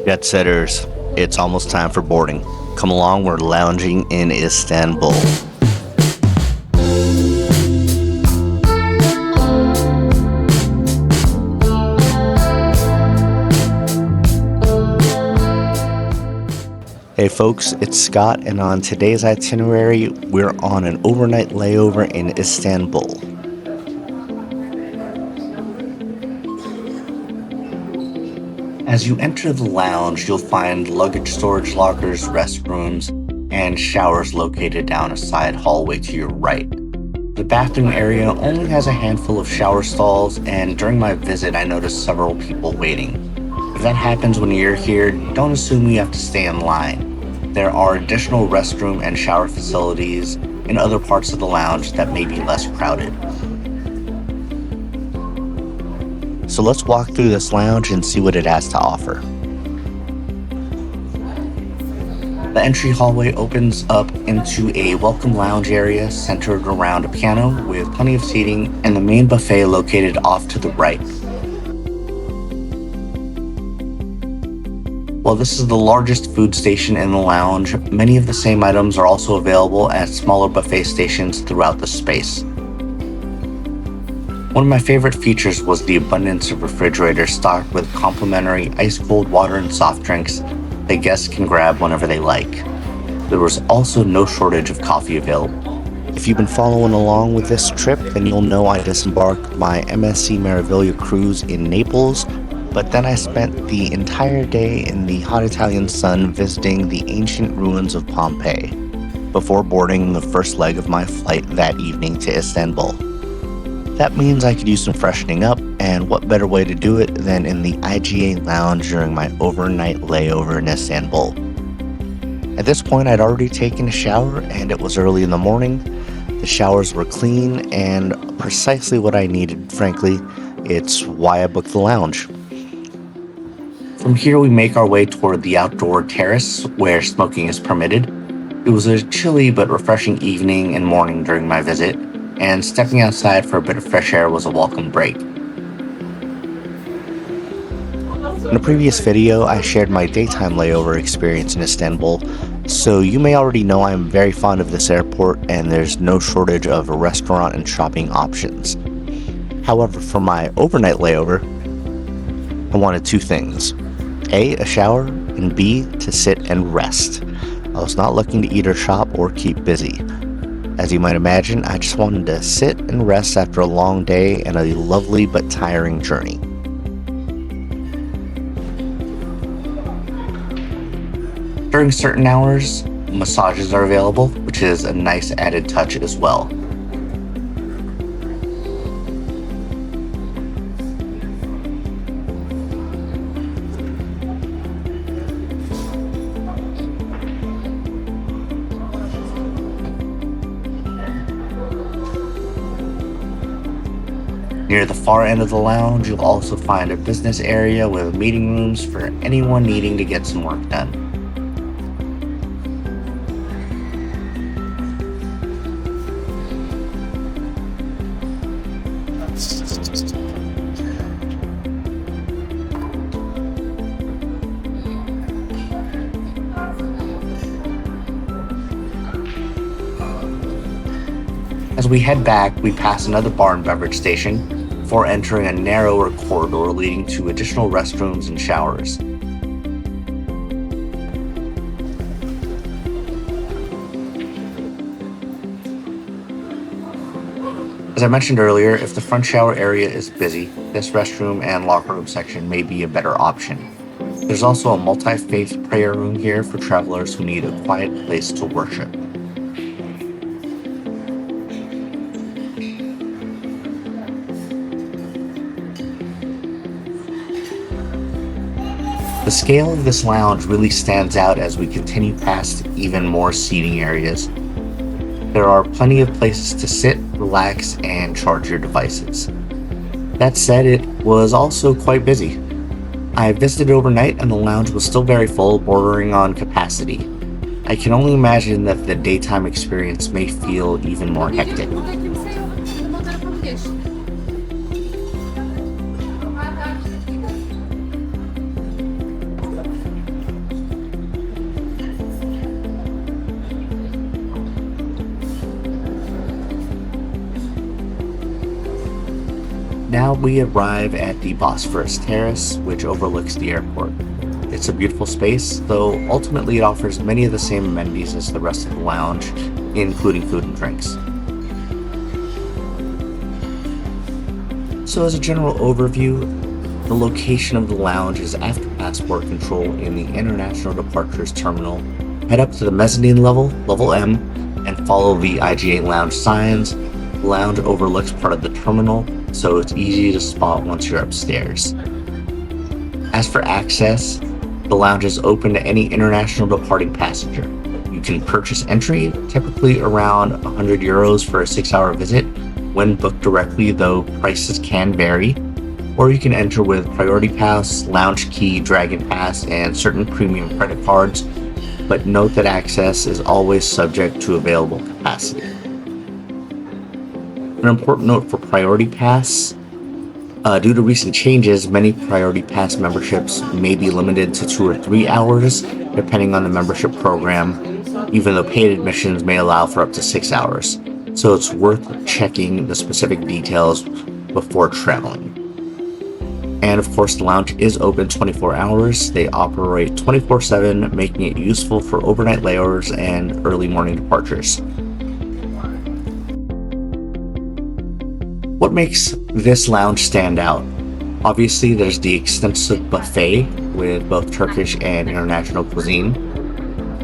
Jet setters, it's almost time for boarding. Come along, we're lounging in Istanbul. Hey folks, it's Scott, and on today's itinerary, we're on an overnight layover in Istanbul. As you enter the lounge, you'll find luggage storage lockers, restrooms, and showers located down a side hallway to your right. The bathroom area only has a handful of shower stalls, and during my visit, I noticed several people waiting. If that happens when you're here, don't assume you have to stay in line. There are additional restroom and shower facilities in other parts of the lounge that may be less crowded. So let's walk through this lounge and see what it has to offer. The entry hallway opens up into a welcome lounge area centered around a piano with plenty of seating and the main buffet located off to the right. While this is the largest food station in the lounge, many of the same items are also available at smaller buffet stations throughout the space. One of my favorite features was the abundance of refrigerators stocked with complimentary ice-cold water and soft drinks that guests can grab whenever they like. There was also no shortage of coffee available. If you've been following along with this trip, then you'll know I disembarked my MSC Meraviglia cruise in Naples, but then I spent the entire day in the hot Italian sun visiting the ancient ruins of Pompeii before boarding the first leg of my flight that evening to Istanbul. That means I could use some freshening up, and what better way to do it than in the IGA Lounge during my overnight layover in Istanbul. At this point, I'd already taken a shower, and it was early in the morning. The showers were clean and precisely what I needed, frankly. It's why I booked the lounge. From here, we make our way toward the outdoor terrace, where smoking is permitted. It was a chilly but refreshing evening and morning during my visit, and stepping outside for a bit of fresh air was a welcome break. In a previous video, I shared my daytime layover experience in Istanbul, so you may already know I'm very fond of this airport and there's no shortage of restaurant and shopping options. However, for my overnight layover, I wanted two things. A shower, and B, to sit and rest. I was not looking to eat or shop or keep busy. As you might imagine, I just wanted to sit and rest after a long day and a lovely but tiring journey. During certain hours, massages are available, which is a nice added touch as well. Near the far end of the lounge, you'll also find a business area with meeting rooms for anyone needing to get some work done. As we head back, we pass another bar and beverage station before entering a narrower corridor leading to additional restrooms and showers. As I mentioned earlier, if the front shower area is busy, this restroom and locker room section may be a better option. There's also a multi-faith prayer room here for travelers who need a quiet place to worship. The scale of this lounge really stands out as we continue past even more seating areas. There are plenty of places to sit, relax, and charge your devices. That said, it was also quite busy. I visited overnight and the lounge was still very full, bordering on capacity. I can only imagine that the daytime experience may feel even more hectic. Now we arrive at the Bosphorus Terrace, which overlooks the airport. It's a beautiful space, though ultimately it offers many of the same amenities as the rest of the lounge, including food and drinks. So as a general overview, the location of the lounge is after passport control in the International Departures Terminal. Head up to the mezzanine level, level M, and follow the IGA Lounge signs. The lounge overlooks part of the terminal, so it's easy to spot once you're upstairs. As for access, the lounge is open to any international departing passenger. You can purchase entry, typically around €100 for a 6-hour visit. When booked directly, though prices can vary, or you can enter with Priority Pass, Lounge Key, Dragon Pass, and certain premium credit cards, but note that access is always subject to available capacity. An important note for Priority Pass, due to recent changes, many Priority Pass memberships may be limited to 2 or 3 hours, depending on the membership program, even though paid admissions may allow for up to 6 hours. So it's worth checking the specific details before traveling. And of course, the lounge is open 24 hours. They operate 24/7, making it useful for overnight layovers and early morning departures. What makes this lounge stand out? Obviously, there's the extensive buffet with both Turkish and international cuisine,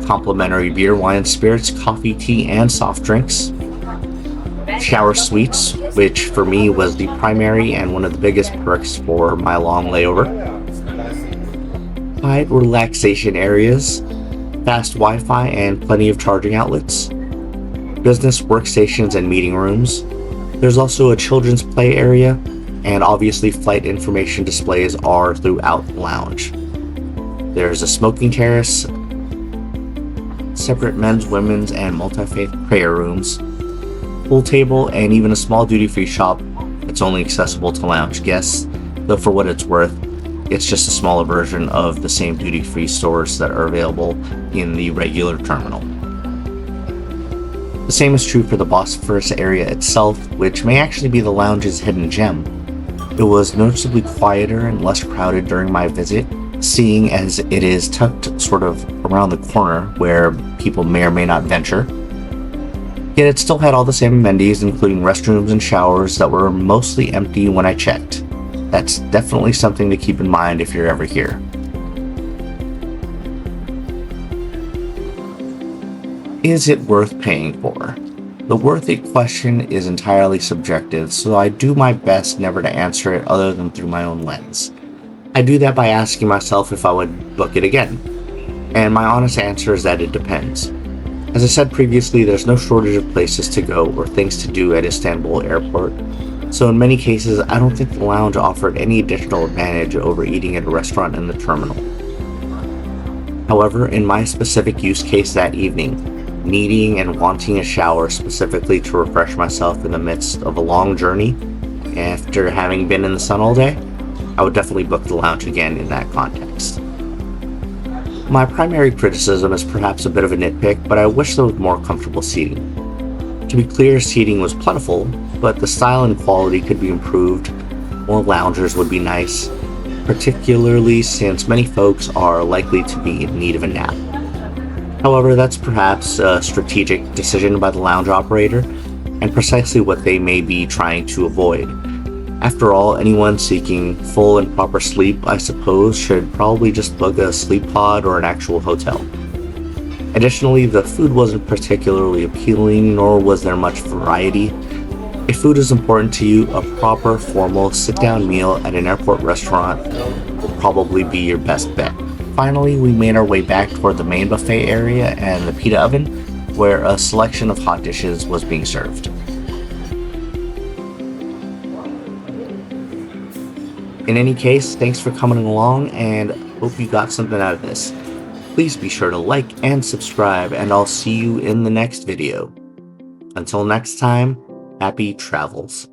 complimentary beer, wine, spirits, coffee, tea, and soft drinks, shower suites, which for me was the primary and one of the biggest perks for my long layover, quiet relaxation areas, fast Wi-Fi and plenty of charging outlets, business workstations and meeting rooms. There's also a children's play area, and obviously flight information displays are throughout the lounge. There's a smoking terrace, separate men's, women's, and multi-faith prayer rooms, pool table, and even a small duty-free shop that's only accessible to lounge guests, though for what it's worth, it's just a smaller version of the same duty-free stores that are available in the regular terminal. The same is true for the Bosphorus area itself, which may actually be the lounge's hidden gem. It was noticeably quieter and less crowded during my visit, seeing as it is tucked sort of around the corner where people may or may not venture. Yet it still had all the same amenities, including restrooms and showers that were mostly empty when I checked. That's definitely something to keep in mind if you're ever here. Is it worth paying for? The worth it question is entirely subjective, so I do my best never to answer it other than through my own lens. I do that by asking myself if I would book it again, and my honest answer is that it depends. As I said previously, there's no shortage of places to go or things to do at Istanbul Airport, so in many cases I don't think the lounge offered any additional advantage over eating at a restaurant in the terminal. However, in my specific use case that evening, needing and wanting a shower specifically to refresh myself in the midst of a long journey after having been in the sun all day, I would definitely book the lounge again in that context. My primary criticism is perhaps a bit of a nitpick, but I wish there was more comfortable seating. To be clear, seating was plentiful, but the style and quality could be improved. More loungers would be nice, particularly since many folks are likely to be in need of a nap. However, that's perhaps a strategic decision by the lounge operator, and precisely what they may be trying to avoid. After all, anyone seeking full and proper sleep, I suppose, should probably just book a sleep pod or an actual hotel. Additionally, the food wasn't particularly appealing, nor was there much variety. If food is important to you, a proper, formal, sit-down meal at an airport restaurant will probably be your best bet. Finally, we made our way back toward the main buffet area and the pita oven, where a selection of hot dishes was being served. In any case, thanks for coming along and hope you got something out of this. Please be sure to like and subscribe, and I'll see you in the next video. Until next time, happy travels.